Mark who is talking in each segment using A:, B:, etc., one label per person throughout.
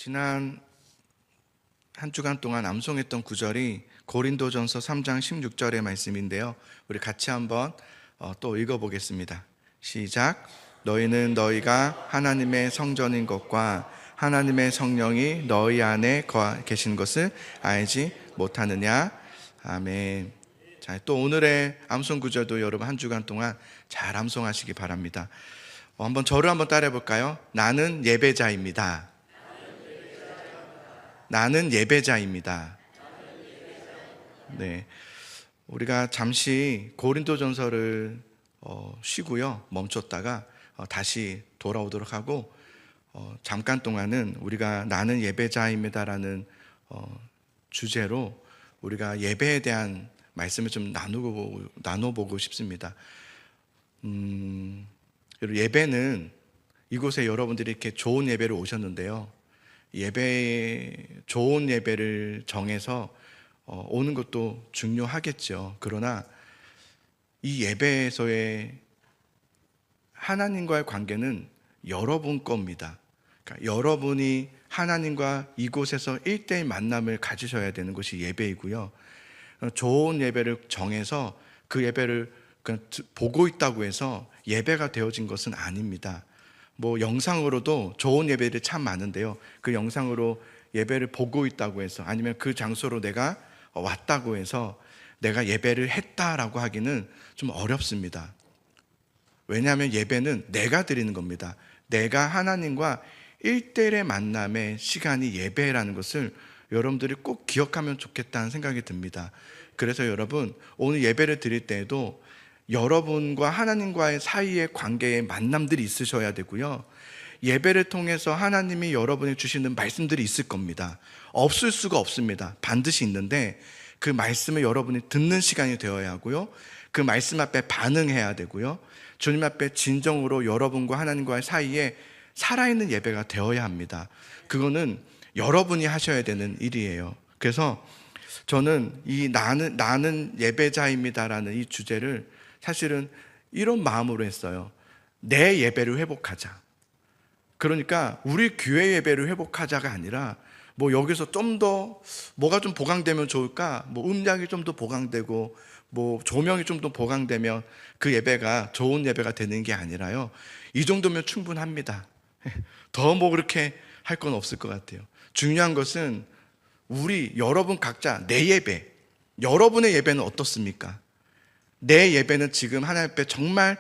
A: 지난 한 주간 동안 암송했던 구절이 고린도전서 3장 16절의 말씀인데요. 우리 같이 한번 또 읽어보겠습니다. 시작. 너희는 너희가 하나님의 성전인 것과 하나님의 성령이 너희 안에 계신 것을 알지 못하느냐. 아멘. 자, 또 오늘의 암송 구절도 여러분 한 주간 동안 잘 암송하시기 바랍니다. 한번 저를 한번 따라해 볼까요? 나는 예배자입니다. 나는 예배자입니다. 네, 우리가 잠시 고린도전서를 쉬고요, 멈췄다가 다시 돌아오도록 하고, 잠깐 동안은 우리가 나는 예배자입니다라는 주제로 우리가 예배에 대한 말씀을 좀 나눠보고 싶습니다. 예배는 이곳에 여러분들이 이렇게 좋은 예배를 오셨는데요, 좋은 예배를 정해서 오는 것도 중요하겠죠. 그러나 이 예배에서의 하나님과의 관계는 여러분 겁니다. 그러니까 여러분이 하나님과 이곳에서 1대1 만남을 가지셔야 되는 것이 예배이고요. 좋은 예배를 정해서 그 예배를 그냥 보고 있다고 해서 예배가 되어진 것은 아닙니다. 영상으로도 좋은 예배들이 참 많은데요, 그 영상으로 예배를 보고 있다고 해서, 아니면 그 장소로 내가 왔다고 해서 내가 예배를 했다라고 하기는 좀 어렵습니다. 왜냐하면 예배는 내가 드리는 겁니다. 내가 하나님과 1대1의 만남의 시간이 예배라는 것을 여러분들이 꼭 기억하면 좋겠다는 생각이 듭니다. 그래서 여러분, 오늘 예배를 드릴 때에도 여러분과 하나님과의 사이의 관계의 만남들이 있으셔야 되고요, 예배를 통해서 하나님이 여러분이 주시는 말씀들이 있을 겁니다. 없을 수가 없습니다. 반드시 있는데 그 말씀을 여러분이 듣는 시간이 되어야 하고요, 그 말씀 앞에 반응해야 되고요, 주님 앞에 진정으로 여러분과 하나님과의 사이에 살아있는 예배가 되어야 합니다. 그거는 여러분이 하셔야 되는 일이에요. 그래서 저는 이 나는 예배자입니다라는 이 주제를 사실은 이런 마음으로 했어요. 내 예배를 회복하자. 그러니까 우리 교회 예배를 회복하자가 아니라 여기서 좀 더 뭐가 좀 보강되면 좋을까? 음량이 좀 더 보강되고 조명이 좀 더 보강되면 그 예배가 좋은 예배가 되는 게 아니라요, 이 정도면 충분합니다. 더 그렇게 할 건 없을 것 같아요. 중요한 것은 여러분 각자 내 예배, 여러분의 예배는 어떻습니까? 내 예배는 지금 하나님 앞에 정말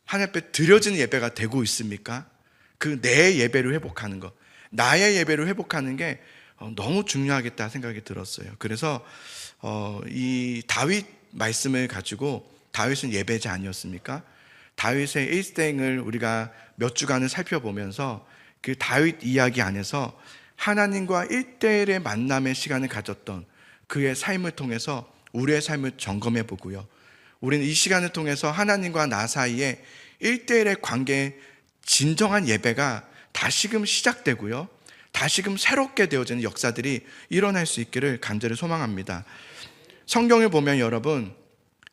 A: 하나님 앞에 드려지는 예배가 되고 있습니까? 그 내 예배를 회복하는 것, 나의 예배를 회복하는 게 너무 중요하겠다 생각이 들었어요. 그래서 이 다윗 말씀을 가지고, 다윗은 예배자 아니었습니까? 다윗의 일생을 우리가 몇 주간을 살펴보면서 그 다윗 이야기 안에서 하나님과 1대1의 만남의 시간을 가졌던 그의 삶을 통해서 우리의 삶을 점검해 보고요, 우리는 이 시간을 통해서 하나님과 나 사이에 1대1의 관계의 진정한 예배가 다시금 시작되고요, 다시금 새롭게 되어지는 역사들이 일어날 수 있기를 간절히 소망합니다. 성경을 보면 여러분,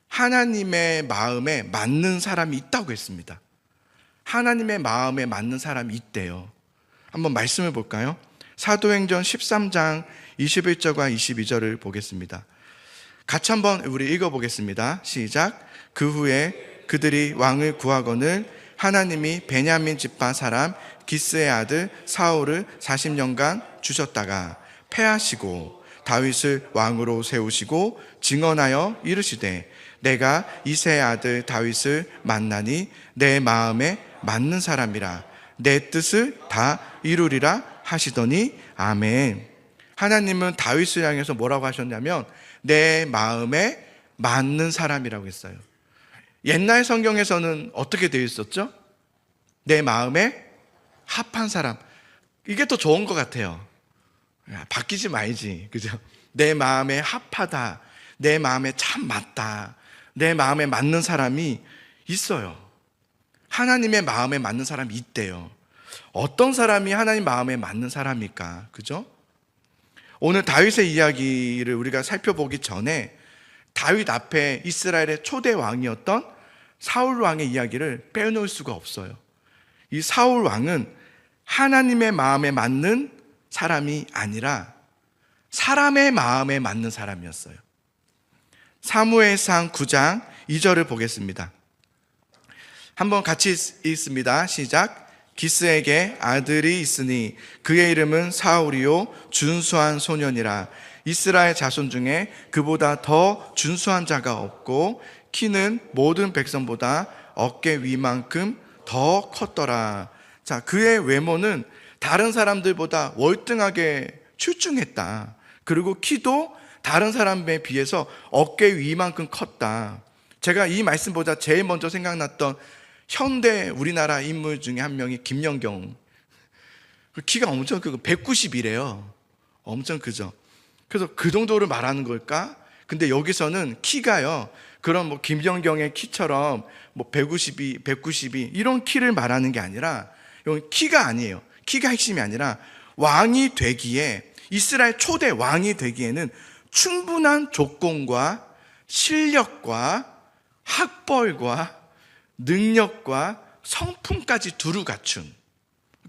A: 하나님의 마음에 맞는 사람이 있다고 했습니다. 하나님의 마음에 맞는 사람이 있대요. 한번 말씀을 볼까요? 사도행전 13장 21절과 22절을 보겠습니다. 같이 한번 우리 읽어보겠습니다. 시작. 그 후에 그들이 왕을 구하거늘 하나님이 베냐민 지파 사람 기스의 아들 사울을 40년간 주셨다가 패하시고 다윗을 왕으로 세우시고 증언하여 이르시되 내가 이새의 아들 다윗을 만나니 내 마음에 맞는 사람이라 내 뜻을 다 이루리라 하시더니 아멘. 하나님은 다윗을 향해서 뭐라고 하셨냐면 내 마음에 맞는 사람이라고 했어요. 옛날 성경에서는 어떻게 되어 있었죠? 내 마음에 합한 사람. 이게 더 좋은 것 같아요. 바뀌지 말지, 그죠? 내 마음에 합하다, 내 마음에 참 맞다, 내 마음에 맞는 사람이 있어요. 하나님의 마음에 맞는 사람이 있대요. 어떤 사람이 하나님 마음에 맞는 사람일까? 그죠? 오늘 다윗의 이야기를 우리가 살펴보기 전에 다윗 앞에 이스라엘의 초대 왕이었던 사울 왕의 이야기를 빼놓을 수가 없어요. 이 사울 왕은 하나님의 마음에 맞는 사람이 아니라 사람의 마음에 맞는 사람이었어요. 사무엘상 9장 2절을 보겠습니다. 한번 같이 읽습니다. 시작. 기스에게 아들이 있으니 그의 이름은 사울이요 준수한 소년이라. 이스라엘 자손 중에 그보다 더 준수한 자가 없고 키는 모든 백성보다 어깨 위만큼 더 컸더라. 자, 그의 외모는 다른 사람들보다 월등하게 출중했다. 그리고 키도 다른 사람에 비해서 어깨 위만큼 컸다. 제가 이 말씀보다 제일 먼저 생각났던 현대 우리나라 인물 중에 한 명이 김연경. 키가 엄청 크고 190이래요. 엄청 크죠. 그래서 그 정도를 말하는 걸까? 근데 여기서는 키가요, 그런 뭐 김연경의 키처럼 뭐 152, 192 이런 키를 말하는 게 아니라, 이건 키가 아니에요. 키가 핵심이 아니라 왕이 되기에, 이스라엘 초대 왕이 되기에는 충분한 조건과 실력과 학벌과 능력과 성품까지 두루 갖춘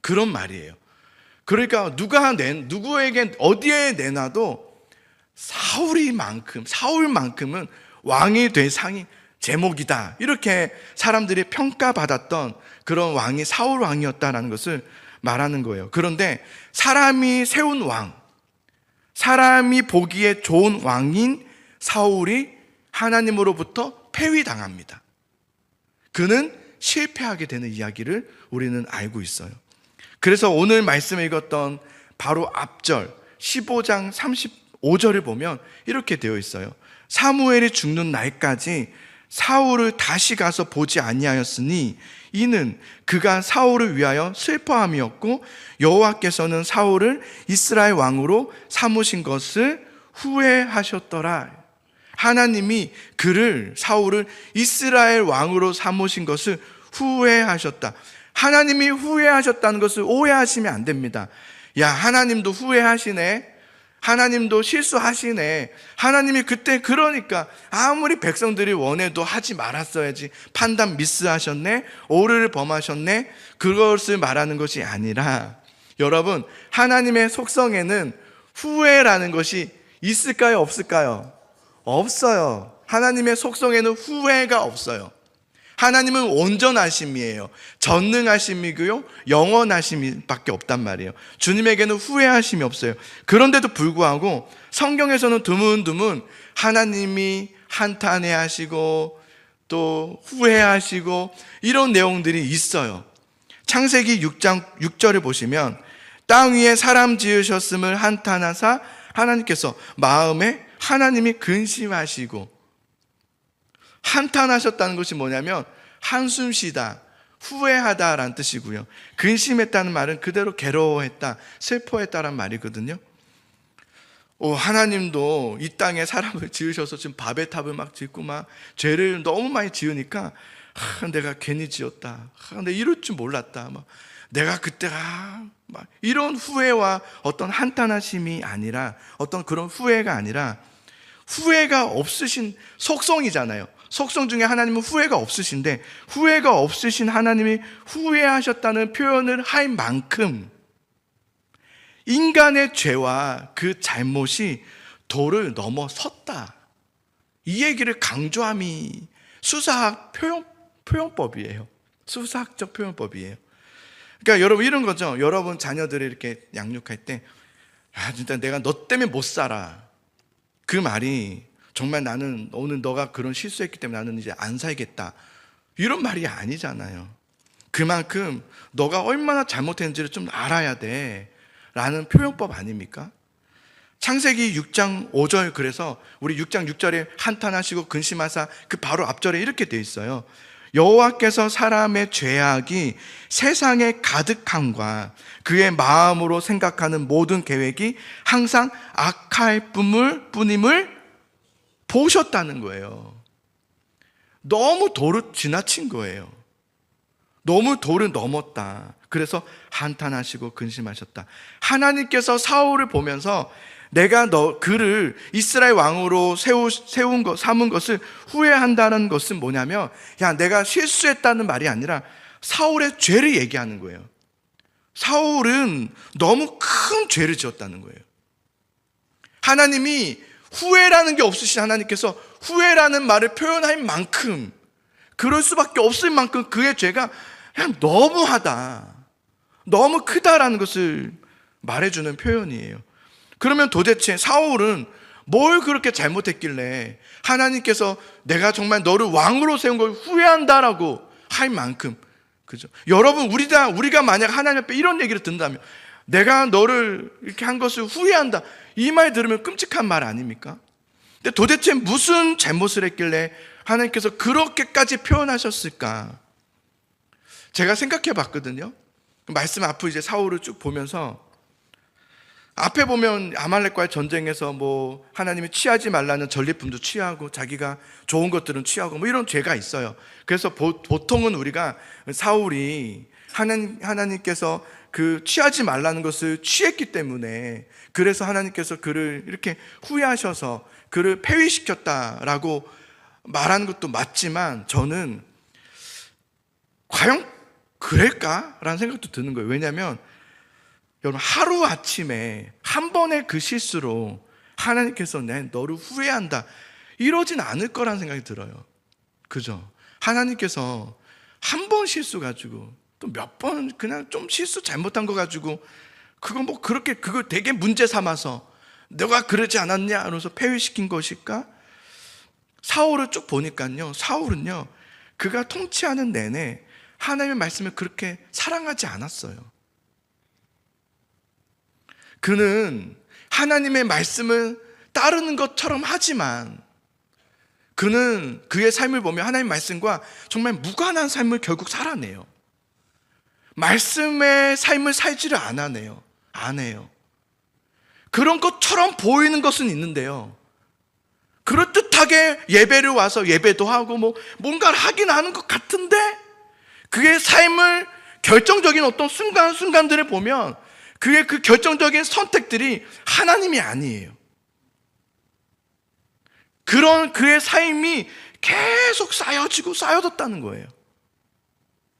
A: 그런 말이에요. 그러니까 누구에게 어디에 내놔도 사울만큼은 왕이 될 상이 제목이다, 이렇게 사람들이 평가받았던 그런 왕이 사울 왕이었다라는 것을 말하는 거예요. 그런데 사람이 세운 왕, 사람이 보기에 좋은 왕인 사울이 하나님으로부터 폐위당합니다. 그는 실패하게 되는 이야기를 우리는 알고 있어요. 그래서 오늘 말씀을 읽었던 바로 앞절 15장 35절을 보면 이렇게 되어 있어요. 사무엘이 죽는 날까지 사울을 다시 가서 보지 아니하였으니 이는 그가 사울을 위하여 슬퍼함이었고 여호와께서는 사울을 이스라엘 왕으로 삼으신 것을 후회하셨더라. 하나님이 사울을 이스라엘 왕으로 삼으신 것을 후회하셨다. 하나님이 후회하셨다는 것을 오해하시면 안 됩니다. 야, 하나님도 후회하시네, 하나님도 실수하시네, 하나님이 그때 그러니까 아무리 백성들이 원해도 하지 말았어야지, 판단 미스하셨네, 오류를 범하셨네, 그것을 말하는 것이 아니라, 여러분, 하나님의 속성에는 후회라는 것이 있을까요, 없을까요? 없어요. 하나님의 속성에는 후회가 없어요. 하나님은 온전하심이에요. 전능하심이고요, 영원하심밖에 없단 말이에요. 주님에게는 후회하심이 없어요. 그런데도 불구하고 성경에서는 드문드문 하나님이 한탄해하시고 또 후회하시고 이런 내용들이 있어요. 창세기 6장 6절을 보시면 땅 위에 사람 지으셨음을 한탄하사 하나님께서 마음에 하나님이 근심하시고, 한탄하셨다는 것이 뭐냐면 한숨 쉬다, 후회하다라는 뜻이고요. 근심했다는 말은 그대로 괴로워했다, 슬퍼했다라는 말이거든요. 하나님도 이 땅에 사람을 지으셔서 지금 바벨탑을 막 짓고 막 죄를 너무 많이 지으니까 내가 괜히 지었다, 내가 이럴 줄 몰랐다, 내가 그때 막 이런 후회와 어떤 한탄하심이 아니라, 어떤 그런 후회가 아니라, 후회가 없으신 속성이잖아요. 속성 중에 하나님은 후회가 없으신데, 후회가 없으신 하나님이 후회하셨다는 표현을 할 만큼 인간의 죄와 그 잘못이 도를 넘어섰다, 이 얘기를 강조함이 수사학 표현법이에요. 수사학적 표현법이에요. 그러니까 여러분, 이런 거죠. 여러분 자녀들을 이렇게 양육할 때, 진짜 내가 너 때문에 못 살아, 그 말이 정말 나는 오늘 너가 그런 실수했기 때문에 나는 이제 안 살겠다, 이런 말이 아니잖아요. 그만큼 너가 얼마나 잘못했는지를 좀 알아야 돼 라는 표현법 아닙니까? 창세기 6장 5절, 그래서 우리 6장 6절에 한탄하시고 근심하사 그 바로 앞절에 이렇게 되어 있어요. 여호와께서 사람의 죄악이 세상에 가득함과 그의 마음으로 생각하는 모든 계획이 항상 악할 뿐임을 보셨다는 거예요. 너무 도를 지나친 거예요. 너무 도를 넘었다. 그래서 한탄하시고 근심하셨다. 하나님께서 사울을 보면서 내가 그를 이스라엘 왕으로 삼은 것을 후회한다는 것은 뭐냐면, 내가 실수했다는 말이 아니라 사울의 죄를 얘기하는 거예요. 사울은 너무 큰 죄를 지었다는 거예요. 하나님이 후회라는 게 없으신 하나님께서 후회라는 말을 표현할 만큼, 그럴 수밖에 없을 만큼 그의 죄가 그냥 너무하다, 너무 크다라는 것을 말해주는 표현이에요. 그러면 도대체 사울은 뭘 그렇게 잘못했길래 하나님께서 내가 정말 너를 왕으로 세운 걸 후회한다라고 할 만큼, 그죠? 여러분, 우리가 만약 하나님 앞에 이런 얘기를 듣는다면, 내가 너를 이렇게 한 것을 후회한다, 이 말 들으면 끔찍한 말 아닙니까? 근데 도대체 무슨 잘못을 했길래 하나님께서 그렇게까지 표현하셨을까? 제가 생각해 봤거든요. 말씀 앞으로 이제 사울을 쭉 보면서, 앞에 보면 아말렉과의 전쟁에서 뭐 하나님이 취하지 말라는 전리품도 취하고 자기가 좋은 것들은 취하고 뭐 이런 죄가 있어요. 그래서 보통은 우리가 사울이 하나님께서 그 취하지 말라는 것을 취했기 때문에, 그래서 하나님께서 그를 이렇게 후회하셔서 그를 폐위시켰다라고 말하는 것도 맞지만, 저는 과연 그럴까라는 생각도 드는 거예요. 왜냐하면 여러분, 하루아침에 한 번의 그 실수로 하나님께서 너를 후회한다, 이러진 않을 거라는 생각이 들어요. 그죠? 하나님께서 한 번 실수 가지고 또 몇 번 그냥 좀 실수 잘못한 거 가지고 그거 뭐 그렇게 그걸 되게 문제 삼아서 너가 그러지 않았냐 그러면서 폐위시킨 것일까? 사울을 쭉 보니까요, 사울은요, 그가 통치하는 내내 하나님의 말씀을 그렇게 사랑하지 않았어요. 그는 하나님의 말씀을 따르는 것처럼 하지만, 그는 그의 삶을 보면 하나님의 말씀과 정말 무관한 삶을 결국 살아내요. 말씀의 삶을 살지를 안 해요. 그런 것처럼 보이는 것은 있는데요, 그럴듯하게 예배를 와서 예배도 하고 뭐 뭔가를 하긴 하는 것 같은데, 그의 삶을 결정적인 어떤 순간순간들을 보면 그의 그 결정적인 선택들이 하나님이 아니에요. 그런 그의 삶이 계속 쌓여졌다는 거예요.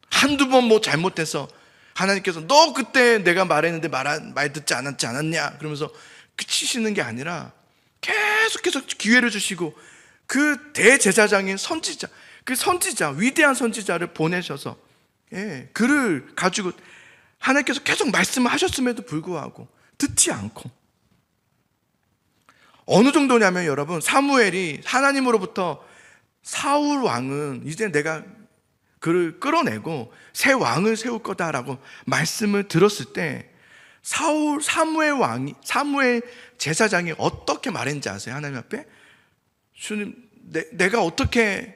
A: 한두 번 뭐 잘못해서 하나님께서 너 그때 내가 말했는데 말 듣지 않았냐 그러면서 그치시는 게 아니라 계속해서 기회를 주시고, 그 대제사장인 선지자, 위대한 선지자를 보내셔서, 그를 가지고 하나님께서 계속 말씀을 하셨음에도 불구하고 듣지 않고, 어느 정도냐면 여러분, 사무엘이 하나님으로부터 사울 왕은 이제 내가 그를 끌어내고 새 왕을 세울 거다라고 말씀을 들었을 때, 사무엘 제사장이 어떻게 말했는지 아세요? 하나님 앞에, 주님, 내가 어떻게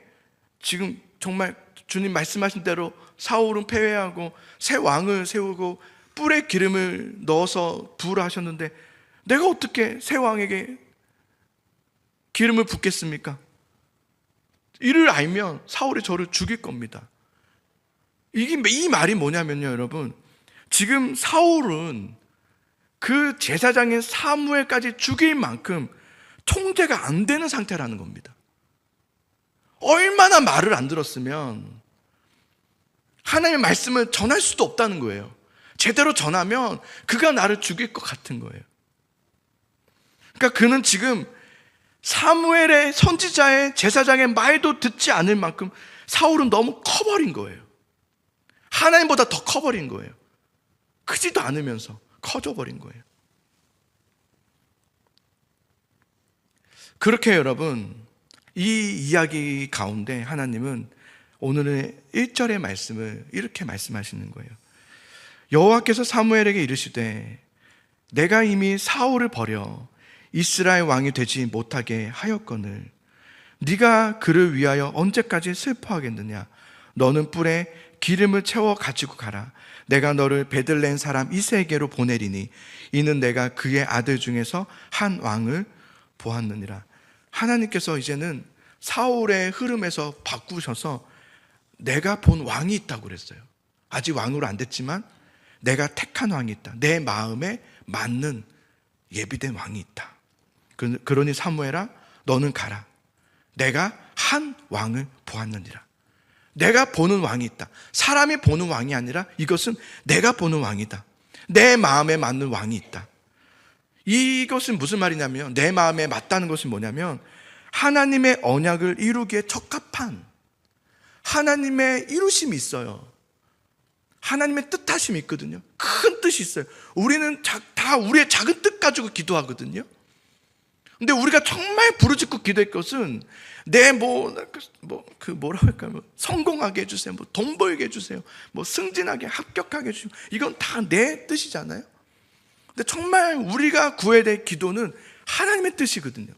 A: 지금 정말 주님 말씀하신 대로 사울은 폐회하고 새 왕을 세우고 뿔에 기름을 넣어서 부으라 하셨는데 내가 어떻게 새 왕에게 기름을 붓겠습니까? 이를 알면 사울이 저를 죽일 겁니다. 이 말이 뭐냐면요, 여러분, 지금 사울은 그 제사장인 사무엘까지 죽일 만큼 통제가 안 되는 상태라는 겁니다. 얼마나 말을 안 들었으면 하나님의 말씀을 전할 수도 없다는 거예요. 제대로 전하면 그가 나를 죽일 것 같은 거예요. 그러니까 그는 지금 사무엘의 선지자의 제사장의 말도 듣지 않을 만큼 사울은 너무 커버린 거예요. 하나님보다 더 커버린 거예요. 크지도 않으면서 커져버린 거예요. 그렇게 여러분, 이 이야기 가운데 하나님은 오늘의 1절의 말씀을 이렇게 말씀하시는 거예요. 여호와께서 사무엘에게 이르시되 내가 이미 사울을 버려 이스라엘 왕이 되지 못하게 하였거늘 네가 그를 위하여 언제까지 슬퍼하겠느냐? 너는 뿔에 기름을 채워 가지고 가라. 내가 너를 베들레헴 사람 이새에게로 보내리니 이는 내가 그의 아들 중에서 한 왕을 보았느니라. 하나님께서 이제는 사울의 흐름에서 바꾸셔서 내가 본 왕이 있다고 그랬어요. 아직 왕으로 안 됐지만 내가 택한 왕이 있다. 내 마음에 맞는 예비된 왕이 있다. 그러니 사무엘아, 너는 가라. 내가 한 왕을 보았느니라. 내가 보는 왕이 있다. 사람이 보는 왕이 아니라 이것은 내가 보는 왕이다. 내 마음에 맞는 왕이 있다. 이것은 무슨 말이냐면, 내 마음에 맞다는 것은 뭐냐면 하나님의 언약을 이루기에 적합한 하나님의 이루심이 있어요. 하나님의 뜻하심이 있거든요. 큰 뜻이 있어요. 우리는 다 우리의 작은 뜻 가지고 기도하거든요. 근데 우리가 정말 부르짖고 기도할 것은 내 뭐라고 할까요? 성공하게 해주세요. 돈 벌게 해주세요. 승진하게, 합격하게 해주세요. 이건 다 내 뜻이잖아요. 근데 정말 우리가 구해야 될 기도는 하나님의 뜻이거든요.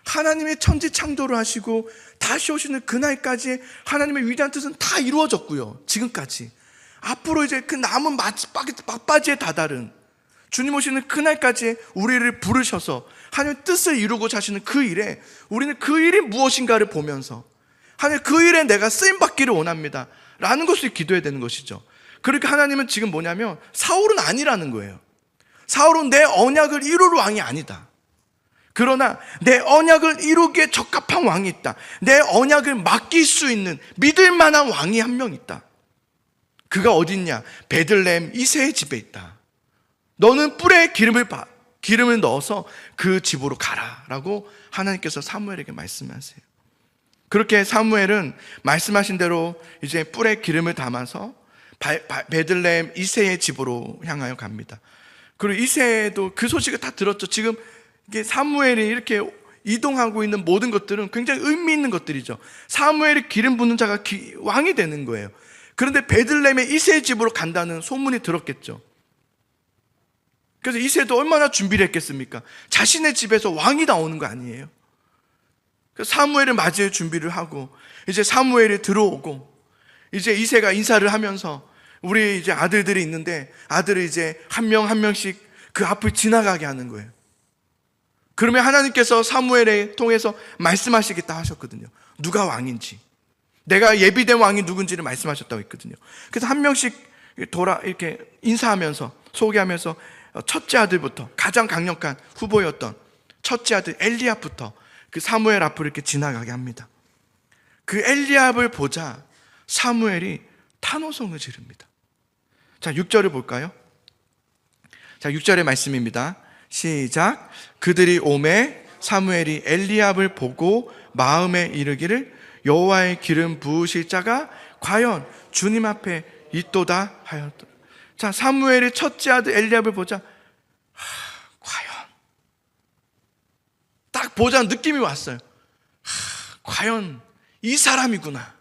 A: 하나님의 천지 창조를 하시고 다시 오시는 그날까지 하나님의 위대한 뜻은 다 이루어졌고요. 지금까지. 앞으로 이제 그 남은 막바지에 다다른 주님 오시는 그날까지 우리를 부르셔서 하나님의 뜻을 이루고자 하시는 그 일에, 우리는 그 일이 무엇인가를 보면서 하나님, 그 일에 내가 쓰임받기를 원합니다 라는 것을 기도해야 되는 것이죠. 그러니까 하나님은 지금 뭐냐면 사울은 아니라는 거예요. 사울은 내 언약을 이룰 왕이 아니다. 그러나 내 언약을 이루기에 적합한 왕이 있다. 내 언약을 맡길 수 있는 믿을 만한 왕이 한 명 있다. 그가 어디 있냐? 베들레헴 이새의 집에 있다. 너는 뿔에 기름을 넣어서 그 집으로 가라 라고 하나님께서 사무엘에게 말씀하세요. 그렇게 사무엘은 말씀하신 대로 이제 뿔에 기름을 담아서 베들레헴 이새의 집으로 향하여 갑니다. 그리고 이새도 그 소식을 다 들었죠. 지금 이게 사무엘이 이렇게 이동하고 있는 모든 것들은 굉장히 의미 있는 것들이죠. 사무엘이 기름 붓는 자가 왕이 되는 거예요. 그런데 베들레헴의 이새의 집으로 간다는 소문이 들었겠죠. 그래서 이새도 얼마나 준비를 했겠습니까? 자신의 집에서 왕이 나오는 거 아니에요. 그래서 사무엘을 맞이할 준비를 하고 이제 사무엘이 들어오고 이제 이새가 인사를 하면서 우리 이제 아들들이 있는데 아들을 이제 한 명 한 명씩 그 앞을 지나가게 하는 거예요. 그러면 하나님께서 사무엘을 통해서 말씀하시겠다 하셨거든요. 누가 왕인지, 내가 예비된 왕이 누군지를 말씀하셨다고 했거든요. 그래서 한 명씩 이렇게 인사하면서 소개하면서 첫째 아들부터, 가장 강력한 후보였던 첫째 아들 엘리압부터 그 사무엘 앞으로 이렇게 지나가게 합니다. 그 엘리압을 보자 사무엘이 탄호성을 지릅니다. 자, 6절을 볼까요? 자, 6절의 말씀입니다. 시작. 그들이 오매 사무엘이 엘리압을 보고 마음에 이르기를 여호와의 기름 부으실 자가 과연 주님 앞에 있도다 하였다. 자, 사무엘의 첫째 아들 엘리압을 보자 과연, 딱 보자 느낌이 왔어요. 과연 이 사람이구나.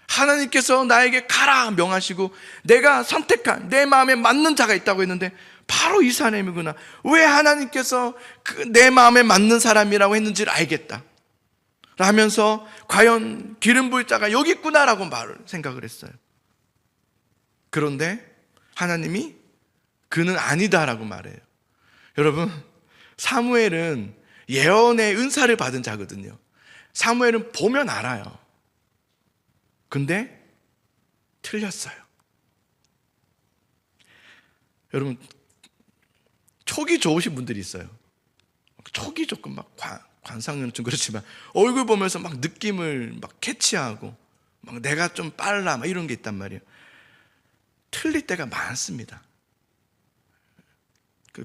A: 하나님께서 나에게 가라 명하시고 내가 선택한 내 마음에 맞는 자가 있다고 했는데 바로 이 사람이구나. 왜 하나님께서 내 마음에 맞는 사람이라고 했는지를 알겠다 하면서 과연 기름 부을 자가 여기 있구나라고 생각을 했어요. 그런데 하나님이 그는 아니다라고 말해요. 여러분, 사무엘은 예언의 은사를 받은 자거든요. 사무엘은 보면 알아요. 근데 틀렸어요. 여러분, 촉이 좋으신 분들이 있어요. 촉이 조금 막 관상은 좀 그렇지만 얼굴 보면서 막 느낌을 막 캐치하고 막 내가 좀 빨라 막 이런 게 있단 말이에요. 틀릴 때가 많습니다.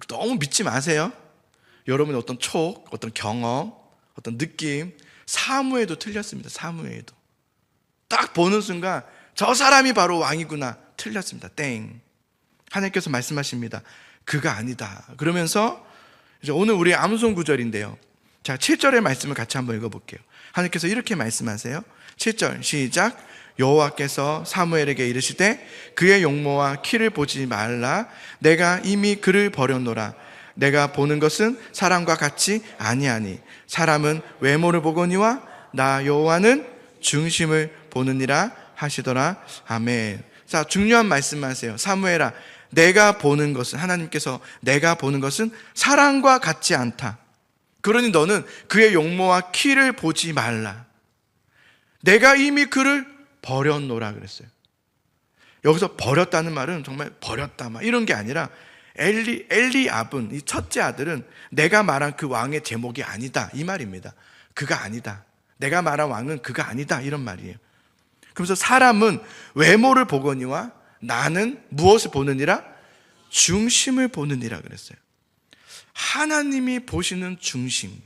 A: 너무 믿지 마세요. 여러분의 어떤 촉, 어떤 경험, 어떤 느낌, 사무에도 틀렸습니다. 사무에도 딱 보는 순간 저 사람이 바로 왕이구나. 틀렸습니다. 땡. 하나님께서 말씀하십니다. 그가 아니다. 그러면서 이제 오늘 우리 암송 구절인데요. 자, 7절의 말씀을 같이 한번 읽어볼게요. 하나님께서 이렇게 말씀하세요. 7절 시작. 여호와께서 사무엘에게 이르시되 그의 용모와 키를 보지 말라. 내가 이미 그를 버렸노라. 내가 보는 것은 사람과 같이 아니하니 사람은 외모를 보거니와 나 여호와는 중심을 보느니라 하시더라. 아멘. 자, 중요한 말씀하세요. 사무엘아, 내가 보는 것은, 하나님께서 내가 보는 것은 사람과 같지 않다. 그러니 너는 그의 용모와 키를 보지 말라. 내가 이미 그를 버렸노라 그랬어요. 여기서 버렸다는 말은 정말 버렸다 막 이런 게 아니라 엘리압은, 이 첫째 아들은 내가 말한 그 왕의 제목이 아니다 이 말입니다. 그가 아니다. 내가 말한 왕은 그가 아니다 이런 말이에요. 그래서 사람은 외모를 보거니와 나는 무엇을 보느니라? 중심을 보느니라 그랬어요. 하나님이 보시는 중심.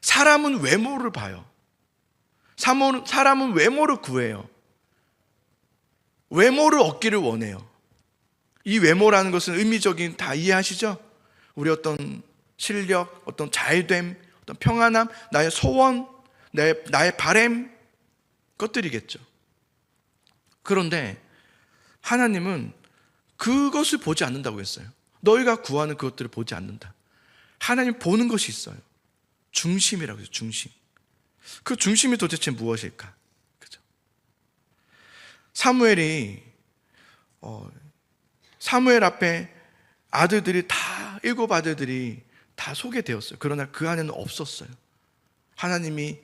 A: 사람은 외모를 봐요. 사람은 외모를 구해요. 외모를 얻기를 원해요. 이 외모라는 것은 의미적인, 다 이해하시죠? 우리 어떤 실력, 어떤 잘됨, 어떤 평안함, 나의 소원, 나의 바램, 것들이겠죠. 그런데 하나님은 그것을 보지 않는다고 했어요. 너희가 구하는 그것들을 보지 않는다. 하나님 보는 것이 있어요. 중심이라고 해요. 중심. 그 중심이 도대체 무엇일까? 그죠? 사무엘 앞에 아들들이 다, 7 아들들이 다 소개되었어요. 그러나 그 안에는 없었어요. 하나님이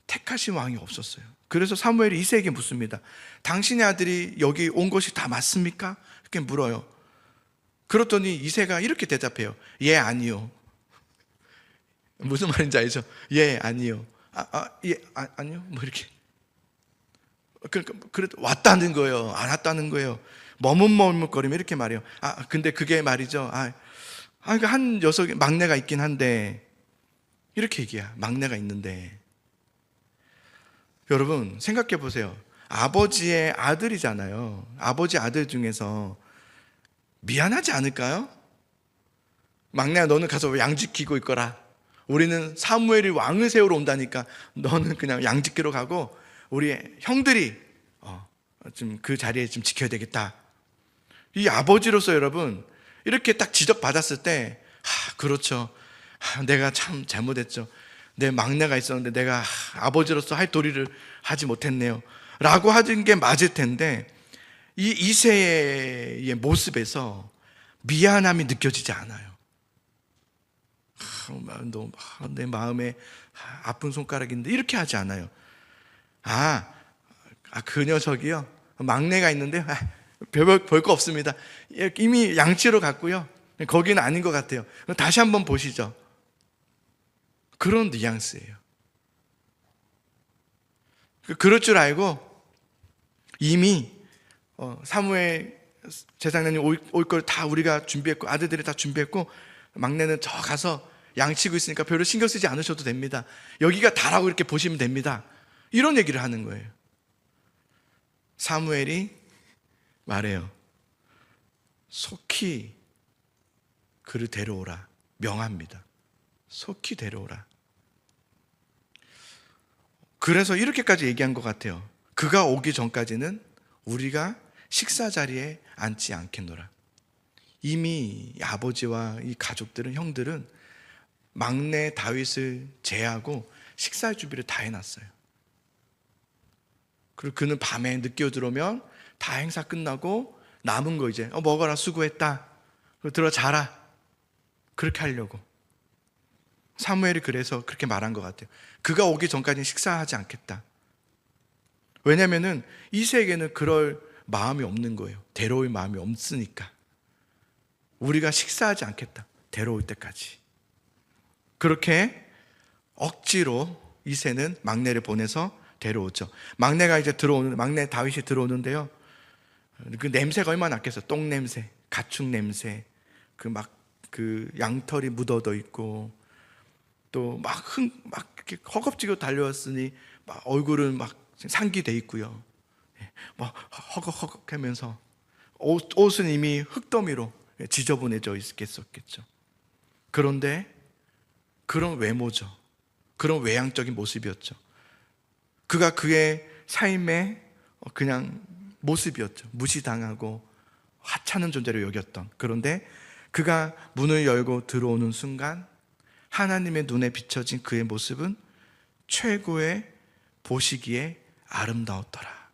A: 택하신 왕이 없었어요. 그래서 사무엘이 이새에게 묻습니다. 당신의 아들이 여기 온 것이 다 맞습니까? 이렇게 물어요. 그랬더니 이새가 이렇게 대답해요. 예, 아니요. 무슨 말인지 알죠? 예, 아니요. 아니요. 뭐 이렇게. 그래도 왔다는 거예요. 안 왔다는 거예요. 머뭇머뭇거리면 이렇게 말해요. 근데 그게 말이죠. 그러니까 한 녀석이 막내가 있긴 한데, 이렇게 얘기야. 막내가 있는데. 여러분, 생각해 보세요. 아버지의 아들이잖아요. 아버지 아들 중에서 미안하지 않을까요? 막내야, 너는 가서 양 지키고 있거라. 우리는 사무엘이 왕을 세우러 온다니까 너는 그냥 양 지키러 가고 우리 형들이 좀 그 자리에 좀 지켜야 되겠다. 이 아버지로서 여러분, 이렇게 딱 지적받았을 때, 그렇죠. 내가 참 잘못했죠. 내 막내가 있었는데 내가 아버지로서 할 도리를 하지 못했네요. 라고 하는 게 맞을 텐데, 이 이새의 모습에서 미안함이 느껴지지 않아요. 내 마음에 아픈 손가락인데 이렇게 하지 않아요. 그 녀석이요. 막내가 있는데 별거 없습니다. 이미 양치로 갔고요. 거기는 아닌 것 같아요. 다시 한번 보시죠. 그런 뉘앙스예요. 그럴 줄 알고 이미 사무엘 제사장님 올 걸 다 우리가 준비했고 아들들이 다 준비했고 막내는 저 가서 양치고 있으니까 별로 신경 쓰지 않으셔도 됩니다. 여기가 다라고 이렇게 보시면 됩니다. 이런 얘기를 하는 거예요. 사무엘이 말해요. 속히 그를 데려오라. 명합니다. 속히 데려오라. 그래서 이렇게까지 얘기한 것 같아요. 그가 오기 전까지는 우리가 식사 자리에 앉지 않겠노라. 이미 아버지와 이 가족들은, 형들은 막내 다윗을 제하고 식사 준비를 다 해놨어요. 그리고 그는 밤에 늦게 들어오면 다 행사 끝나고 남은 거 이제 먹어라, 수고했다, 들어 자라, 그렇게 하려고. 사무엘이 그래서 그렇게 말한 것 같아요. 그가 오기 전까지는 식사하지 않겠다. 왜냐면은 이새에게는 그럴 마음이 없는 거예요. 데려올 마음이 없으니까. 우리가 식사하지 않겠다. 데려올 때까지. 그렇게 억지로 이새는 막내를 보내서 데려오죠. 막내 다윗이 들어오는데요. 그 냄새가 얼마나 났겠어요. 똥 냄새, 가축 냄새, 그 양털이 묻어져 있고, 또 이렇게 허겁지겁 달려왔으니 막 얼굴은 막 상기돼 있고요. 막 허걱허걱 하면서 옷은 이미 흙더미로 지저분해져 있겠었겠죠. 그런데 그런 외모죠. 그런 외향적인 모습이었죠. 그가 그의 삶의 그냥 모습이었죠. 무시당하고 하찮은 존재로 여겼던. 그런데 그가 문을 열고 들어오는 순간 하나님의 눈에 비춰진 그의 모습은 최고의 보시기에 아름다웠더라.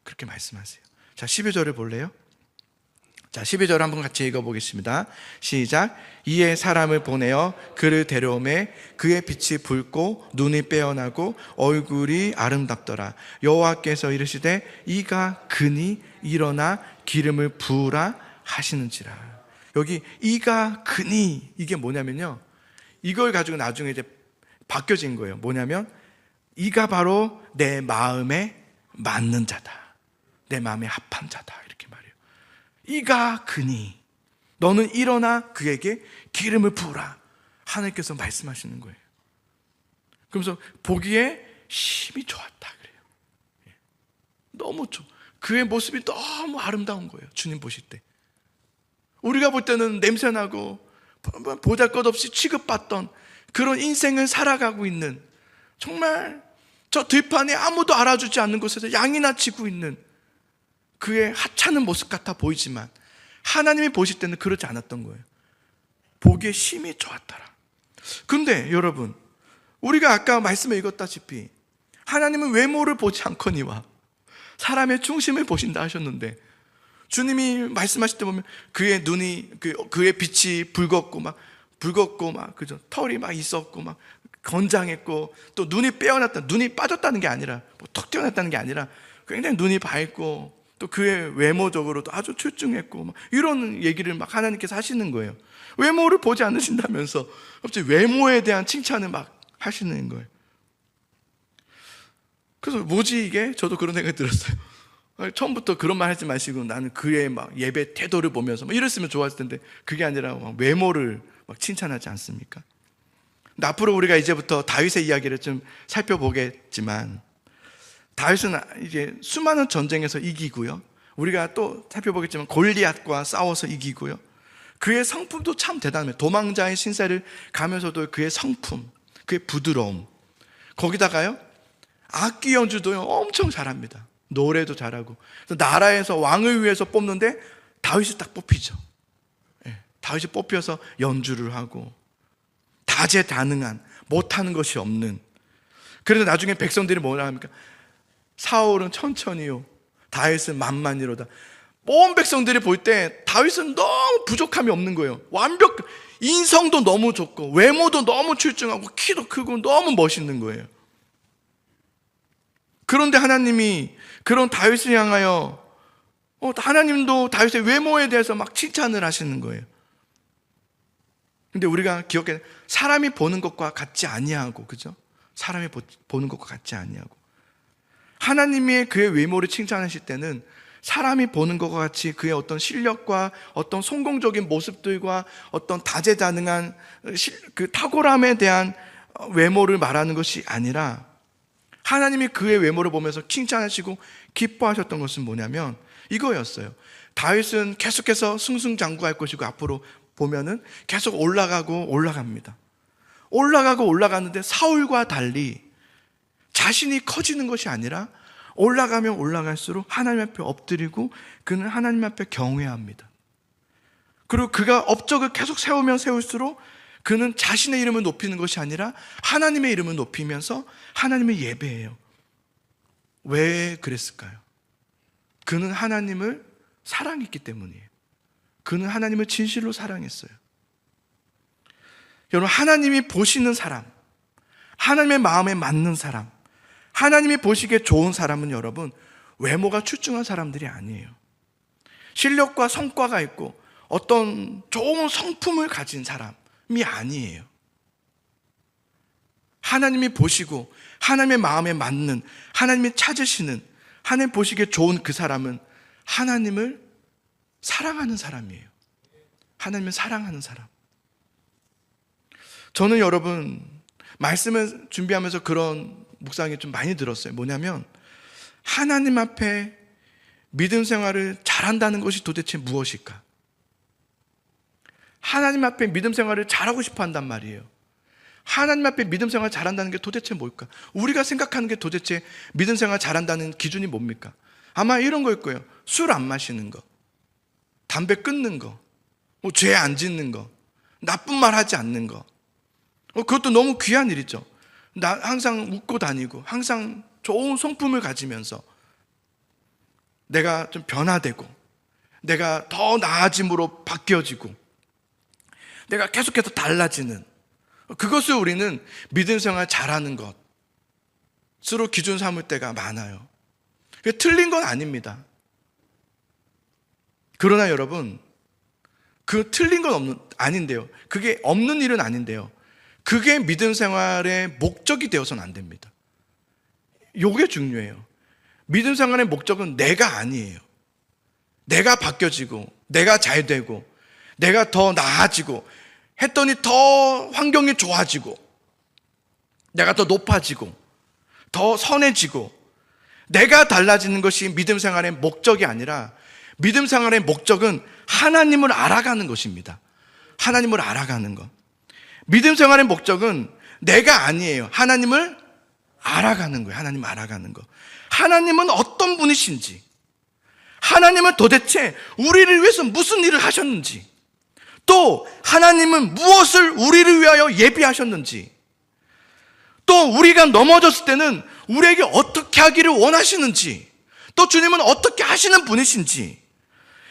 A: 그렇게 말씀하세요. 자, 12절을 볼래요? 자, 12절 한번 같이 읽어보겠습니다. 시작. 이에 사람을 보내어 그를 데려오매 그의 빛이 붉고 눈이 빼어나고 얼굴이 아름답더라. 여호와께서 이르시되 이가 그니 일어나 기름을 부으라 하시는지라. 여기 이가 그니, 이게 뭐냐면요, 이걸 가지고 나중에 이제 바뀌어진 거예요. 뭐냐면 이가 바로 내 마음에 맞는 자다, 내 마음에 합한 자다, 이렇게 말해요. 이가 그니 너는 일어나 그에게 기름을 부으라. 하나님께서 말씀하시는 거예요. 그러면서 보기에 심히 좋았다 그래요. 너무 좋아. 그의 모습이 너무 아름다운 거예요. 주님 보실 때. 우리가 볼 때는 냄새나고 보잘것없이 취급받던 그런 인생을 살아가고 있는, 정말 저 들판에 아무도 알아주지 않는 곳에서 양이나 치고 있는 그의 하찮은 모습 같아 보이지만 하나님이 보실 때는 그렇지 않았던 거예요. 보기에 심히 좋았더라. 근데 여러분, 우리가 아까 말씀에 읽었다시피 하나님은 외모를 보지 않거니와 사람의 중심을 보신다 하셨는데, 주님이 말씀하실 때 보면 그의 눈이, 그의 빛이 붉었고 그죠? 털이 막 있었고 막 건장했고, 또 눈이 빼어났다, 눈이 빠졌다는 게 아니라 턱 튀어났다는 게 아니라 굉장히 눈이 밝고, 또 그의 외모적으로도 아주 출중했고 막 이런 얘기를 막 하나님께서 하시는 거예요. 외모를 보지 않으신다면서 갑자기 외모에 대한 칭찬을 막 하시는 거예요. 그래서 뭐지 이게? 저도 그런 생각이 들었어요. 처음부터 그런 말 하지 마시고 나는 그의 막 예배 태도를 보면서 막 이랬으면 좋았을 텐데, 그게 아니라 막 외모를 막 칭찬하지 않습니까? 근데 앞으로 우리가 이제부터 다윗의 이야기를 좀 살펴보겠지만, 다윗은 이제 수많은 전쟁에서 이기고요, 우리가 또 살펴보겠지만 골리앗과 싸워서 이기고요, 그의 성품도 참 대단해요. 도망자의 신세를 가면서도 그의 성품, 그의 부드러움, 거기다가요 악기 연주도 엄청 잘합니다. 노래도 잘하고. 나라에서 왕을 위해서 뽑는데 다윗이 딱 뽑히죠. 다윗이 뽑혀서 연주를 하고, 다재다능한, 못하는 것이 없는. 그래서 나중에 백성들이 뭐라 합니까? 사울은 천천히요, 다윗은 만만히로다. 온 백성들이 볼 때 다윗은 너무 부족함이 없는 거예요. 인성도 너무 좋고 외모도 너무 출중하고 키도 크고 너무 멋있는 거예요. 그런데 하나님이 그런 다윗을 향하여 하나님도 다윗의 외모에 대해서 막 칭찬을 하시는 거예요. 근데 우리가 기억해, 사람이 보는 것과 같지 아니하고, 그죠? 사람이 보는 것과 같지 아니하고, 하나님의 그의 외모를 칭찬하실 때는 사람이 보는 것과 같이 그의 어떤 실력과 어떤 성공적인 모습들과 어떤 다재다능한 그 탁월함에 대한 외모를 말하는 것이 아니라, 하나님이 그의 외모를 보면서 칭찬하시고 기뻐하셨던 것은 뭐냐면 이거였어요. 다윗은 계속해서 승승장구할 것이고, 앞으로 보면은 계속 올라가고 올라갑니다. 올라가고 올라가는데 사울과 달리 자신이 커지는 것이 아니라 올라가면 올라갈수록 하나님 앞에 엎드리고 그는 하나님 앞에 경외합니다. 그리고 그가 업적을 계속 세우면 세울수록 그는 자신의 이름을 높이는 것이 아니라 하나님의 이름을 높이면서 하나님을 예배해요. 왜 그랬을까요? 그는 하나님을 사랑했기 때문이에요. 그는 하나님을 진실로 사랑했어요. 여러분, 하나님이 보시는 사람, 하나님의 마음에 맞는 사람, 하나님이 보시기에 좋은 사람은 여러분 외모가 출중한 사람들이 아니에요. 실력과 성과가 있고 어떤 좋은 성품을 가진 사람이 아니에요. 하나님이 보시고 하나님의 마음에 맞는, 하나님이 찾으시는, 하나님 보시기에 좋은 그 사람은 하나님을 사랑하는 사람이에요. 하나님을 사랑하는 사람. 저는 여러분 말씀을 준비하면서 그런 묵상이 좀 많이 들었어요. 뭐냐면 하나님 앞에 믿음 생활을 잘한다는 것이 도대체 무엇일까? 하나님 앞에 믿음 생활을 잘하고 싶어 한단 말이에요. 하나님 앞에 믿음 생활 잘한다는 게 도대체 뭘까? 우리가 생각하는 게 도대체 믿음 생활 잘한다는 기준이 뭡니까? 아마 이런 거일 거예요. 술 안 마시는 거, 담배 끊는 거, 죄 안 짓는 거, 나쁜 말 하지 않는 거. 그것도 너무 귀한 일이죠. 나 항상 웃고 다니고 항상 좋은 성품을 가지면서 내가 좀 변화되고 내가 더 나아짐으로 바뀌어지고 내가 계속해서 달라지는, 그것을 우리는 믿음 생활 잘하는 것으로 기준 삼을 때가 많아요. 그게 틀린 건 아닙니다. 그러나 여러분, 그 틀린 건 아닌데요. 그게 없는 일은 아닌데요. 그게 믿음 생활의 목적이 되어서는 안 됩니다. 이게 중요해요. 믿음 생활의 목적은 내가 아니에요. 내가 바뀌어지고 내가 잘 되고 내가 더 나아지고 했더니 더 환경이 좋아지고 내가 더 높아지고 더 선해지고 내가 달라지는 것이 믿음 생활의 목적이 아니라 믿음 생활의 목적은 하나님을 알아가는 것입니다. 하나님을 알아가는 것. 믿음 생활의 목적은 내가 아니에요. 하나님을 알아가는 거예요. 하나님 알아가는 거. 하나님은 어떤 분이신지, 하나님은 도대체 우리를 위해서 무슨 일을 하셨는지, 또 하나님은 무엇을 우리를 위하여 예비하셨는지, 또 우리가 넘어졌을 때는 우리에게 어떻게 하기를 원하시는지, 또 주님은 어떻게 하시는 분이신지,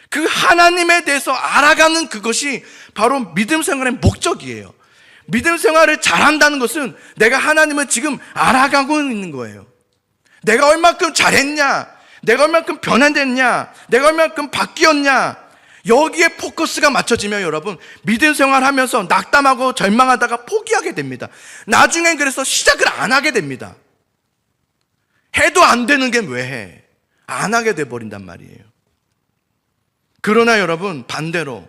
A: 그 하나님에 대해서 알아가는 그것이 바로 믿음 생활의 목적이에요. 믿음 생활을 잘한다는 것은 내가 하나님을 지금 알아가고 있는 거예요. 내가 얼마큼 잘했냐, 내가 얼마큼 변화됐냐, 내가 얼마큼 바뀌었냐, 여기에 포커스가 맞춰지면 여러분 믿음 생활하면서 낙담하고 절망하다가 포기하게 됩니다. 나중엔 그래서 시작을 안 하게 됩니다. 해도 안 되는 게 왜 해? 안 하게 돼버린단 말이에요. 그러나 여러분 반대로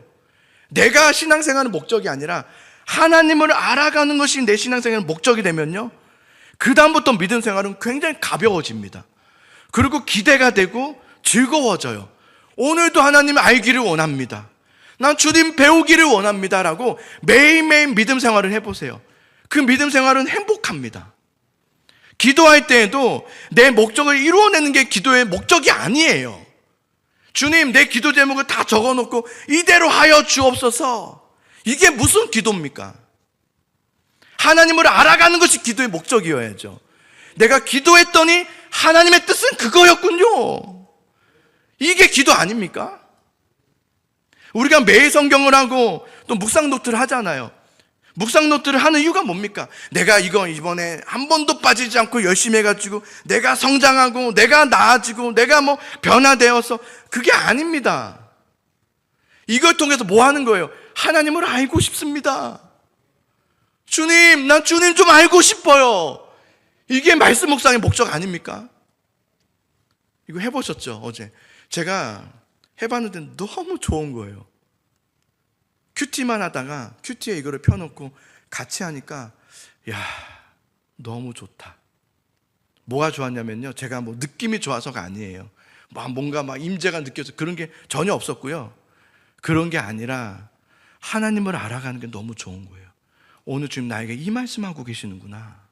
A: 내가 신앙생활의 목적이 아니라 하나님을 알아가는 것이 내 신앙생활의 목적이 되면요, 그 다음부터 믿음 생활은 굉장히 가벼워집니다. 그리고 기대가 되고 즐거워져요. 오늘도 하나님 알기를 원합니다. 난 주님 배우기를 원합니다 라고 매일매일 믿음 생활을 해보세요. 그 믿음 생활은 행복합니다. 기도할 때에도 내 목적을 이루어내는 게 기도의 목적이 아니에요. 주님, 내 기도 제목을 다 적어놓고 이대로 하여 주옵소서. 이게 무슨 기도입니까? 하나님을 알아가는 것이 기도의 목적이어야죠. 내가 기도했더니 하나님의 뜻은 그거였군요. 이게 기도 아닙니까? 우리가 매일 성경을 하고 또 묵상 노트를 하잖아요. 묵상 노트를 하는 이유가 뭡니까? 내가 이거 이번에 한 번도 빠지지 않고 열심히 해가지고 내가 성장하고 내가 나아지고 내가 뭐 변화되어서, 그게 아닙니다. 이걸 통해서 뭐 하는 거예요? 하나님을 알고 싶습니다. 주님, 난 주님 좀 알고 싶어요. 이게 말씀 묵상의 목적 아닙니까? 이거 해보셨죠? 어제 제가 해봤는데 너무 좋은 거예요. 큐티만 하다가 큐티에 이거를 펴놓고 같이 하니까 야, 너무 좋다. 뭐가 좋았냐면요, 제가 뭐 느낌이 좋아서가 아니에요. 뭔가 막 임재가 느껴서 그런 게 전혀 없었고요. 그런 게 아니라 하나님을 알아가는 게 너무 좋은 거예요. 오늘 주님 나에게 이 말씀하고 계시는구나.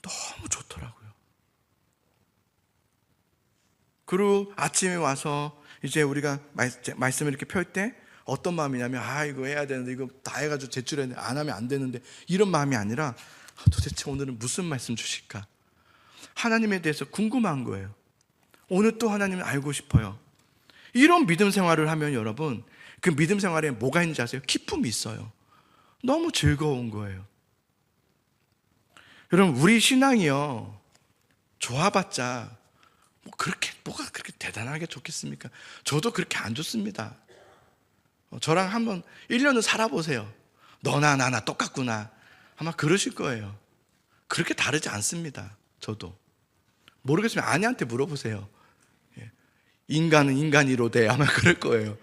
A: 너무 좋더라고요. 그리고 아침에 와서 이제 우리가 말씀을 이렇게 펼 때 어떤 마음이냐면, 이거 해야 되는데, 이거 다 해가지고 제출해야 되는데, 안 하면 안 되는데, 이런 마음이 아니라 도대체 오늘은 무슨 말씀 주실까? 하나님에 대해서 궁금한 거예요. 오늘 또 하나님을 알고 싶어요. 이런 믿음 생활을 하면 여러분, 그 믿음 생활에 뭐가 있는지 아세요? 기쁨이 있어요. 너무 즐거운 거예요. 여러분, 우리 신앙이요, 좋아봤자 뭐가 그렇게 대단하게 좋겠습니까? 저도 그렇게 안 좋습니다. 저랑 한번 1년을 살아보세요. 너나 나나 똑같구나. 아마 그러실 거예요. 그렇게 다르지 않습니다. 저도. 모르겠으면 아내한테 물어보세요. 인간은 인간이로되 아마 그럴 거예요.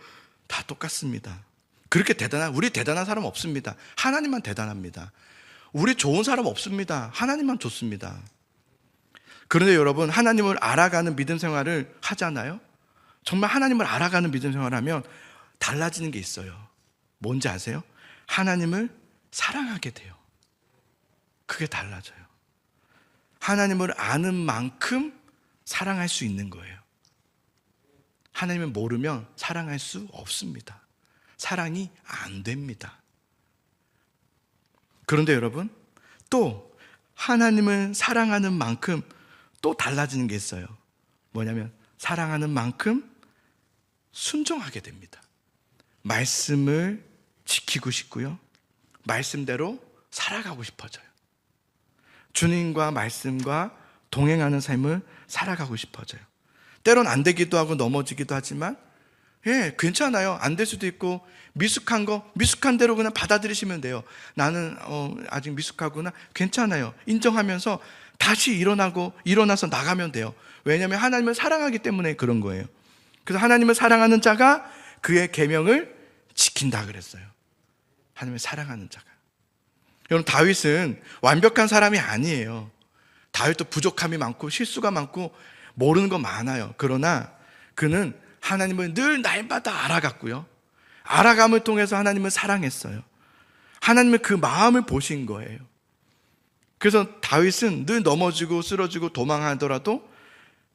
A: 다 똑같습니다. 그렇게 우리 대단한 사람 없습니다. 하나님만 대단합니다. 우리 좋은 사람 없습니다. 하나님만 좋습니다. 그런데 여러분, 하나님을 알아가는 믿음 생활을 하잖아요. 정말 하나님을 알아가는 믿음 생활을 하면 달라지는 게 있어요. 뭔지 아세요? 하나님을 사랑하게 돼요. 그게 달라져요. 하나님을 아는 만큼 사랑할 수 있는 거예요. 하나님을 모르면 사랑할 수 없습니다. 사랑이 안 됩니다. 그런데 여러분, 또 하나님을 사랑하는 만큼 또 달라지는 게 있어요. 뭐냐면 사랑하는 만큼 순종하게 됩니다. 말씀을 지키고 싶고요, 말씀대로 살아가고 싶어져요. 주님과 말씀과 동행하는 삶을 살아가고 싶어져요. 때론 안 되기도 하고 넘어지기도 하지만 괜찮아요. 안 될 수도 있고, 미숙한 거 미숙한 대로 그냥 받아들이시면 돼요. 나는 아직 미숙하구나. 괜찮아요. 인정하면서 다시 일어나서 나가면 돼요. 왜냐하면 하나님을 사랑하기 때문에 그런 거예요. 그래서 하나님을 사랑하는 자가 그의 계명을 지킨다 그랬어요. 하나님을 사랑하는 자가. 여러분, 다윗은 완벽한 사람이 아니에요. 다윗도 부족함이 많고 실수가 많고 모르는 거 많아요. 그러나 그는 하나님을 늘 날마다 알아갔고요, 알아감을 통해서 하나님을 사랑했어요. 하나님은 그 마음을 보신 거예요. 그래서 다윗은 늘 넘어지고 쓰러지고 도망하더라도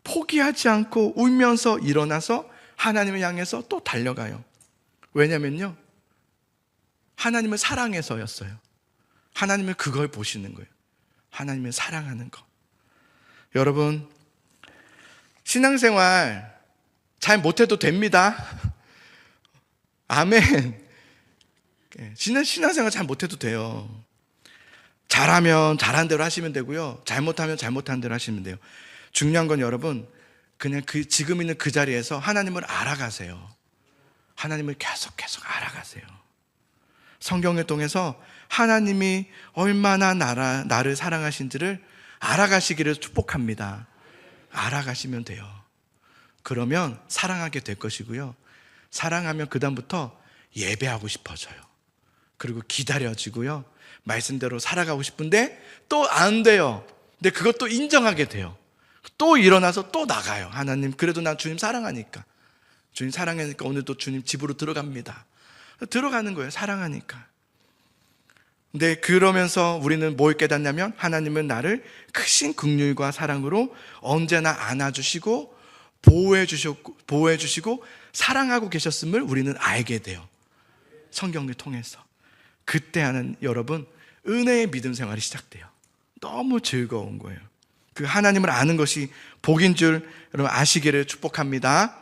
A: 포기하지 않고 울면서 일어나서 하나님을 향해서 또 달려가요. 왜냐면요, 하나님을 사랑해서였어요. 하나님은 그걸 보시는 거예요. 하나님을 사랑하는 것. 여러분, 신앙생활 잘 못해도 됩니다. 아멘. 신앙생활 잘 못해도 돼요. 잘하면 잘한 대로 하시면 되고요, 잘못하면 잘못한 대로 하시면 돼요. 중요한 건 여러분, 그냥 지금 있는 그 자리에서 하나님을 알아가세요. 하나님을 계속 알아가세요. 성경을 통해서 하나님이 얼마나 나를 사랑하신지를 알아가시기를 축복합니다. 알아가시면 돼요. 그러면 사랑하게 될 것이고요, 사랑하면 그 다음부터 예배하고 싶어져요. 그리고 기다려지고요, 말씀대로 살아가고 싶은데 또 안 돼요. 근데 그것도 인정하게 돼요. 또 일어나서 또 나가요. 하나님, 그래도 난 주님 사랑하니까, 주님 사랑하니까 오늘도 주님 집으로 들어갑니다. 들어가는 거예요, 사랑하니까. 근데 그러면서 우리는 뭘 깨닫냐면, 하나님은 나를 크신 긍휼과 사랑으로 언제나 안아주시고 보호해주시고 사랑하고 계셨음을 우리는 알게 돼요. 성경을 통해서. 그때 하는 여러분, 은혜의 믿음 생활이 시작돼요. 너무 즐거운 거예요. 그 하나님을 아는 것이 복인 줄 여러분 아시기를 축복합니다.